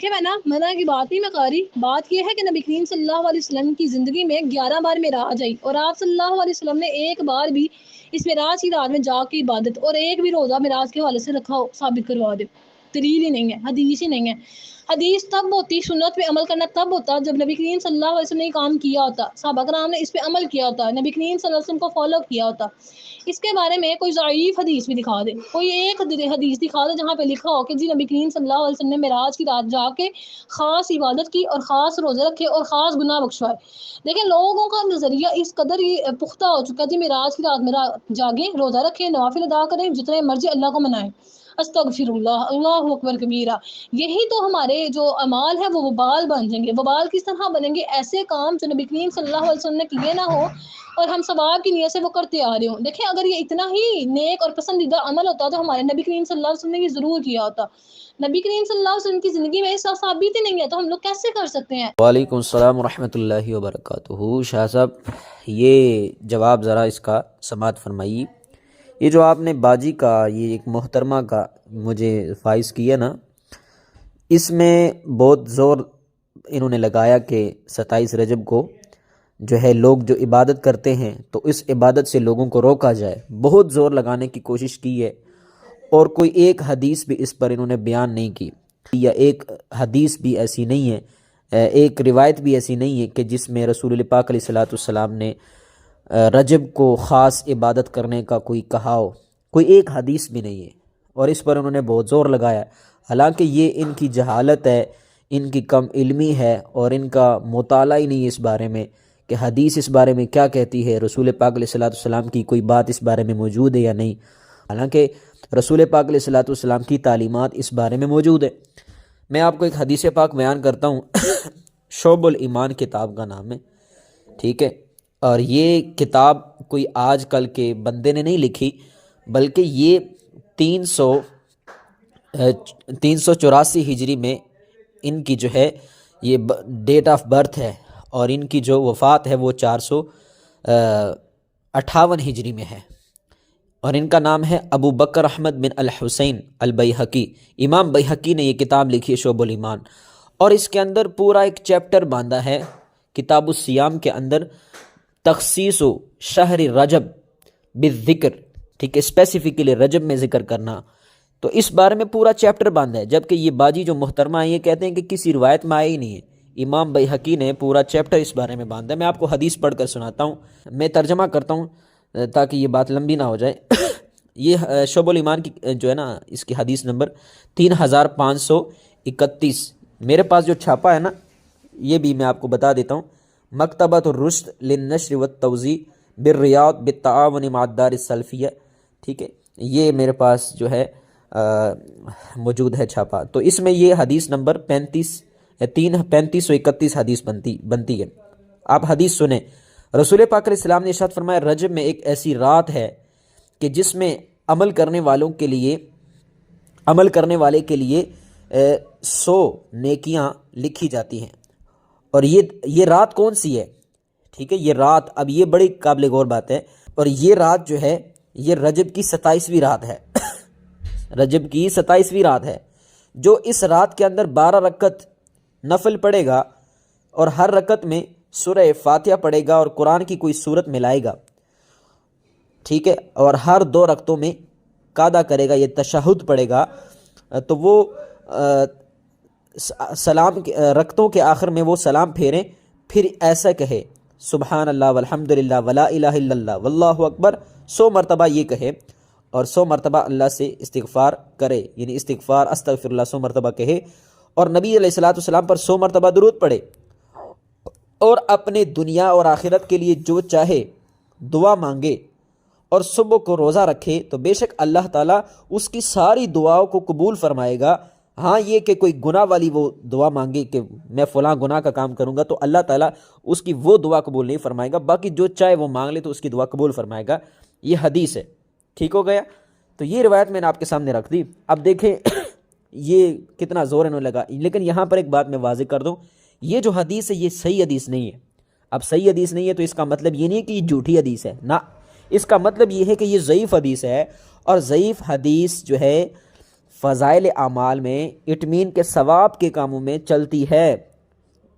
کہ میں نا منع کی بات نہیں میں کر رہی، بات یہ ہے کہ نبی کریم صلی اللہ علیہ وسلم کی زندگی میں 11 بار معراج آئی، اور آپ صلی اللہ علیہ وسلم نے ایک بار بھی اس معراج کی رات میں جا کے عبادت اور ایک بھی روزہ معراج کے حوالے سے رکھا ہو ثابت کروا دے۔ دلیل ہی نہیں ہے، حدیث ہی نہیں ہے۔ حدیث تب ہوتی، سنت پہ عمل کرنا تب ہوتا جب نبی کریم صلی اللہ علیہ وسلم نے یہ کام کیا ہوتا، صحابہ کرام نے اس پہ عمل کیا ہوتا، نبی کریم صلی اللہ علیہ وسلم کو فالو کیا ہوتا۔ اس کے بارے میں کوئی ضعیف حدیث بھی دکھا دے، کوئی ایک حدیث دکھا دے جہاں پہ لکھا ہو کہ جی نبی کریم صلی اللہ علیہ وسلم نے معراج کی رات جا کے خاص عبادت کی اور خاص روزے رکھے اور خاص گناہ بخشوائے۔ لیکن لوگوں کا نظریہ اس قدر ہی پختہ ہو چکا ہے، جی معراج کی رات میرا جاگیں، روزہ رکھیں، نوافل ادا کریں، جتنے مرضی اللہ کو منائیں، استغفر اللہ، اللہ اکبر کبیرہ۔ یہی تو ہمارے جو اعمال ہیں وہ وبال بن جائیں گے۔ وبال کس طرح بنیں گے؟ ایسے کام جو نبی کریم صلی اللہ علیہ وسلم نے کیے نہ ہو اور ہم ثواب کی نیت سے وہ کرتے آ رہے ہوں۔ دیکھیں اگر یہ اتنا ہی نیک اور پسندیدہ عمل ہوتا تو ہمارے نبی کریم صلی اللہ علیہ وسلم نے یہ ضرور کیا ہوتا۔ نبی کریم صلی اللہ علیہ وسلم کی زندگی میں ایسا ثابت ہی نہیں ہے، تو ہم لوگ کیسے کر سکتے ہیں؟ وعلیکم السلام ورحمۃ اللہ وبرکاتہ۔ شاہ صاحب یہ جواب ذرا اس کا سماعت فرمائیے۔ یہ جو آپ نے باجی کا، یہ ایک محترمہ کا مجھے فائز کیا نا، اس میں بہت زور انہوں نے لگایا کہ 27 رجب کو جو ہے لوگ جو عبادت کرتے ہیں تو اس عبادت سے لوگوں کو روکا جائے، بہت زور لگانے کی کوشش کی ہے، اور کوئی ایک حدیث بھی اس پر انہوں نے بیان نہیں کی، یا ایک حدیث بھی ایسی نہیں ہے، ایک روایت بھی ایسی نہیں ہے کہ جس میں رسول اللہ پاک علیہ السلام نے رجب کو خاص عبادت کرنے کا کوئی کہا ہو، کوئی ایک حدیث بھی نہیں ہے، اور اس پر انہوں نے بہت زور لگایا۔ حالانکہ یہ ان کی جہالت ہے، ان کی کم علمی ہے، اور ان کا مطالعہ ہی نہیں ہے اس بارے میں کہ حدیث اس بارے میں کیا کہتی ہے، رسول پاک علیہ السلام کی کوئی بات اس بارے میں موجود ہے یا نہیں۔ حالانکہ رسول پاک علیہ السلام کی تعلیمات اس بارے میں موجود ہے۔ میں آپ کو ایک حدیث پاک بیان کرتا ہوں، شعب الایمان کتاب کا نام ہے، ٹھیک ہے، اور یہ کتاب کوئی آج کل کے بندے نے نہیں لکھی، بلکہ یہ 384 ہجری میں ان کی جو ہے یہ ڈیٹ آف برتھ ہے، اور ان کی جو وفات ہے وہ 458 ہجری میں ہے، اور ان کا نام ہے ابو بکر احمد بن الحسین البیہقی۔ امام بیہقی نے یہ کتاب لکھی ہے شعب الایمان، اور اس کے اندر پورا ایک چیپٹر باندھا ہے کتاب الصیام کے اندر، تخصیص شہر رجب بالذکر، ٹھیک ہے، اسپیسیفکلی رجب میں ذکر کرنا، تو اس بارے میں پورا چیپٹر باندھا ہے۔ جبکہ یہ باجی جو محترمہ ہیں یہ کہتے ہیں کہ کسی روایت میں آیا ہی نہیں ہے، امام بیہقی نے پورا چیپٹر اس بارے میں باندھا ہے۔ میں آپ کو حدیث پڑھ کر سناتا ہوں، میں ترجمہ کرتا ہوں تاکہ یہ بات لمبی نہ ہو جائے۔ یہ شعب الایمان کی جو ہے نا، اس کی حدیث نمبر 3531، میرے پاس جو چھاپا ہے نا یہ بھی میں آپ کو بتا دیتا ہوں، مکتبۃ الرشد للنشر والتوزیع بالریاض بالتعاون مع الدار السلفیہ، ٹھیک ہے، یہ میرے پاس جو ہے موجود ہے چھاپا۔ تو اس میں یہ حدیث نمبر 3531 حدیث بنتی ہے۔ آپ حدیث سنیں۔ رسول پاک علیہ السلام نے ارشاد فرمایا، رجب میں ایک ایسی رات ہے کہ جس میں عمل کرنے والے کے لیے 100 نیکیاں لکھی جاتی ہیں۔ اور یہ رات کون سی ہے؟ ٹھیک ہے، یہ رات، اب یہ بڑی قابل غور بات ہے، اور یہ رات جو ہے یہ رجب کی 27ویں رات ہے، رجب کی 27ویں رات ہے۔ جو اس رات کے اندر 12 رکعت نفل پڑھے گا اور ہر رکعت میں سورہ فاتحہ پڑھے گا اور قرآن کی کوئی سورت ملائے گا، ٹھیک ہے، اور ہر 2 رکعتوں میں قاعدہ کرے گا، یہ تشہد پڑھے گا، تو وہ سلام رکعتوں کے آخر میں وہ سلام پھیریں، پھر ایسا کہے سبحان اللہ والحمد للہ ولا الہ الا اللہ واللہ اکبر، 100 مرتبہ یہ کہے، اور 100 مرتبہ اللہ سے استغفار کرے، یعنی استغفار استغفر اللہ 100 مرتبہ کہے، اور نبی علیہ السلام پر 100 مرتبہ درود پڑھے، اور اپنے دنیا اور آخرت کے لیے جو چاہے دعا مانگے، اور صبح کو روزہ رکھے، تو بے شک اللہ تعالیٰ اس کی ساری دعاؤں کو قبول فرمائے گا۔ ہاں یہ کہ کوئی گناہ والی وہ دعا مانگے کہ میں فلاں گناہ کا کام کروں گا، تو اللہ تعالیٰ اس کی وہ دعا قبول نہیں فرمائے گا، باقی جو چاہے وہ مانگ لے تو اس کی دعا قبول فرمائے گا۔ یہ حدیث ہے، ٹھیک ہو گیا۔ تو یہ روایت میں نے آپ کے سامنے رکھ دی۔ اب دیکھیں یہ کتنا زور انہوں نے لگا، لیکن یہاں پر ایک بات میں واضح کر دوں، یہ جو حدیث ہے یہ صحیح حدیث نہیں ہے۔ اب صحیح حدیث نہیں ہے تو اس کا مطلب یہ نہیں کہ یہ جھوٹی حدیث ہے، نہ، اس کا مطلب یہ ہے کہ یہ ضعیف حدیث ہے، اور ضعیف حدیث جو ہے فضائل اعمال میں اٹ مین کے ثواب کے کاموں میں چلتی ہے۔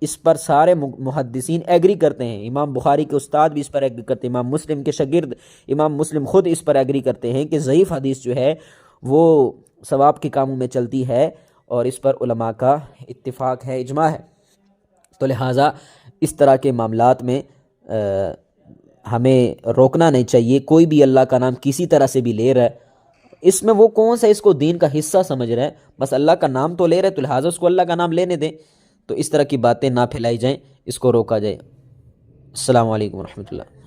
اس پر سارے محدثین ایگری کرتے ہیں، امام بخاری کے استاد بھی اس پر ایگری کرتے ہیں، امام مسلم کے شاگرد امام مسلم خود اس پر ایگری کرتے ہیں کہ ضعیف حدیث جو ہے وہ ثواب کے کاموں میں چلتی ہے، اور اس پر علماء کا اتفاق ہے، اجماع ہے۔ تو لہٰذا اس طرح کے معاملات میں ہمیں روکنا نہیں چاہیے۔ کوئی بھی اللہ کا نام کسی طرح سے بھی لے رہا ہے، اس میں وہ کون سا اس کو دین کا حصہ سمجھ رہا ہے، بس اللہ کا نام تو لے رہے، تو لہٰذا اس کو اللہ کا نام لینے دیں۔ تو اس طرح کی باتیں نہ پھیلائی جائیں، اس کو روکا جائے۔ السلام علیکم ورحمۃ اللہ۔